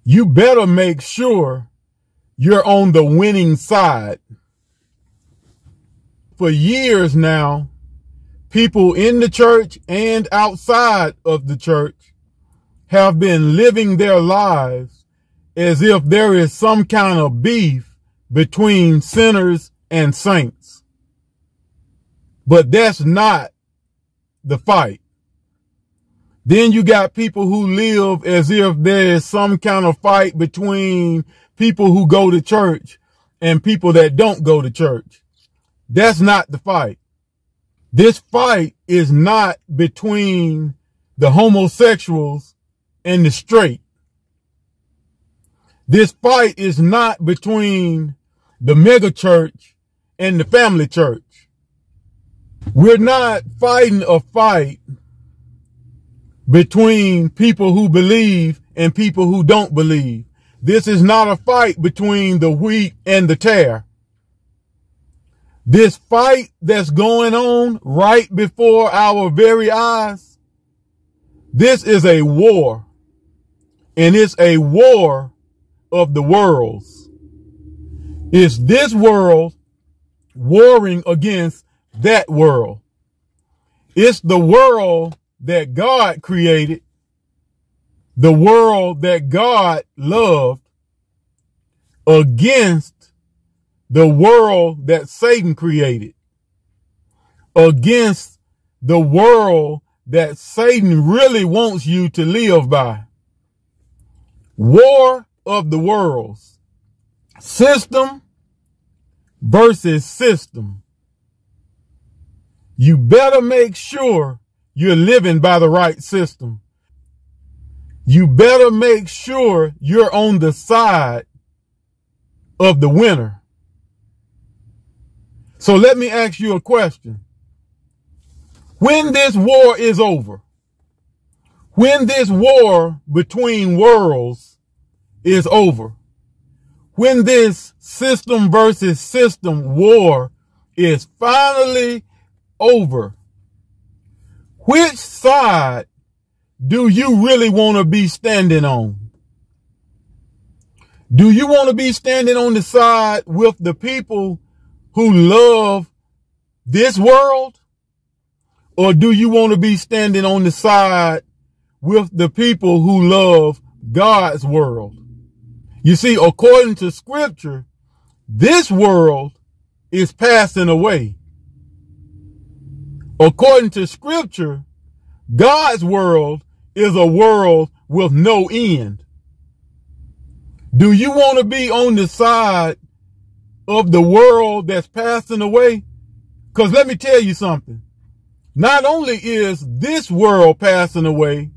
You better make sure you're on the winning side. For years now, people in the church and outside of the church have been living their lives as if there is some kind of beef between sinners and saints. But that's not the fight. Then you got people who live as if there is some kind of fight between people who go to church and people that don't go to church. That's not the fight. This fight is not between the homosexuals and the straight. This fight is not between the mega church and the family church. We're not fighting a fight between people who believe and people who don't believe. This is not a fight between the wheat and the tare. This fight that's going on right before our very eyes, this is a war. And it's a war of the worlds. It's this world warring against that world. It's the world that God created, the world that God loved, against the world that Satan created, against the world that Satan really wants you to live by. War of the worlds. System versus system. You better make sure you're living by the right system. You better make sure you're on the side of the winner. So let me ask you a question. When this war is over, when this war between worlds is over, when this system versus system war is finally over, which side do you really want to be standing on? Do you want to be standing on the side with the people who love this world? Or do you want to be standing on the side with the people who love God's world? You see, according to scripture, this world is passing away. According to scripture, God's world is a world with no end. Do you want to be on the side of the world that's passing away? Because let me tell you something. Not only is this world passing away,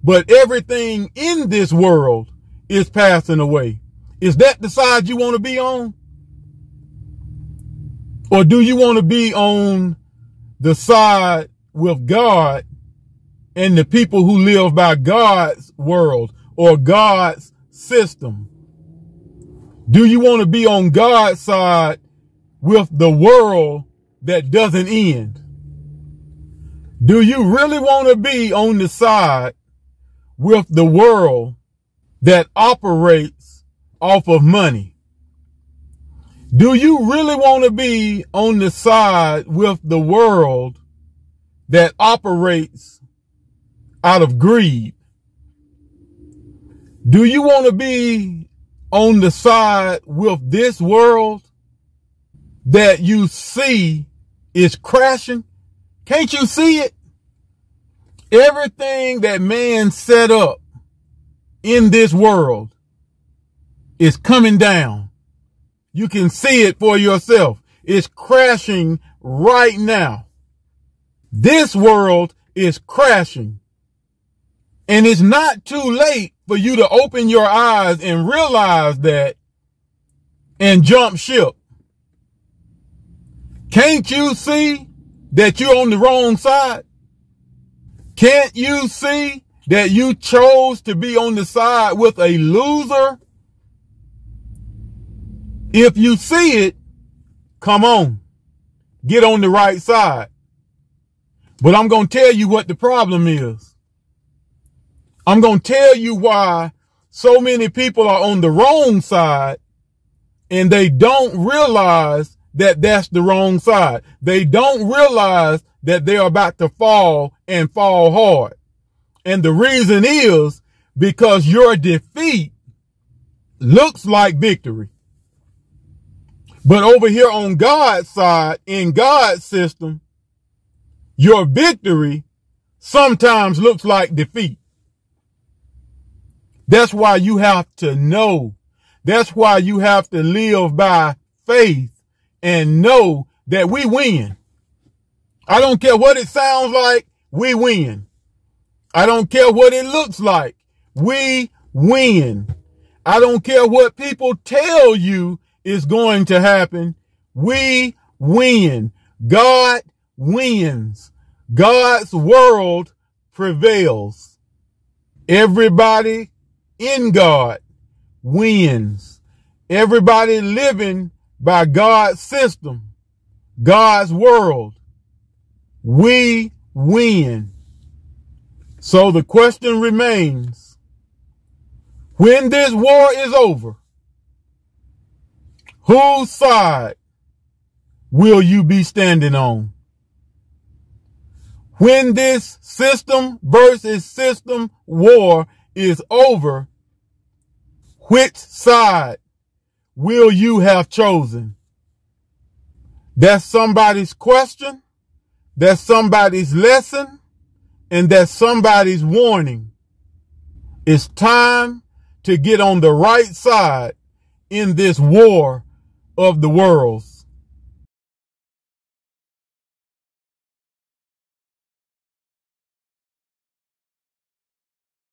but everything in this world is passing away. Is that the side you want to be on? Or do you want to be on the side with God and the people who live by God's world or God's system? Do you want to be on God's side with the world that doesn't end? Do you really want to be on the side with the world that operates off of money? Do you really want to be on the side with the world that operates out of greed? Do you want to be on the side with this world that you see is crashing? Can't you see it? Everything that man set up in this world is coming down. You can see it for yourself. It's crashing right now. This world is crashing. And it's not too late for you to open your eyes and realize that and jump ship. Can't you see that you're on the wrong side? Can't you see that you chose to be on the side with a loser? If you see it, come on, get on the right side. But I'm going to tell you what the problem is. I'm going to tell you why so many people are on the wrong side and they don't realize that that's the wrong side. They don't realize that they're about to fall and fall hard. And the reason is because your defeat looks like victory. But over here on God's side, in God's system, your victory sometimes looks like defeat. That's why you have to know. That's why you have to live by faith and know that we win. I don't care what it sounds like, we win. I don't care what it looks like, we win. I don't care what people tell you is going to happen, we win. God wins. God's world prevails. Everybody in God wins. Everybody living by God's system, God's world, we win. So the question remains, when this war is over, whose side will you be standing on? When this system versus system war is over, which side will you have chosen? That's somebody's question, that's somebody's lesson, and that's somebody's warning. It's time to get on the right side in this war of the worlds.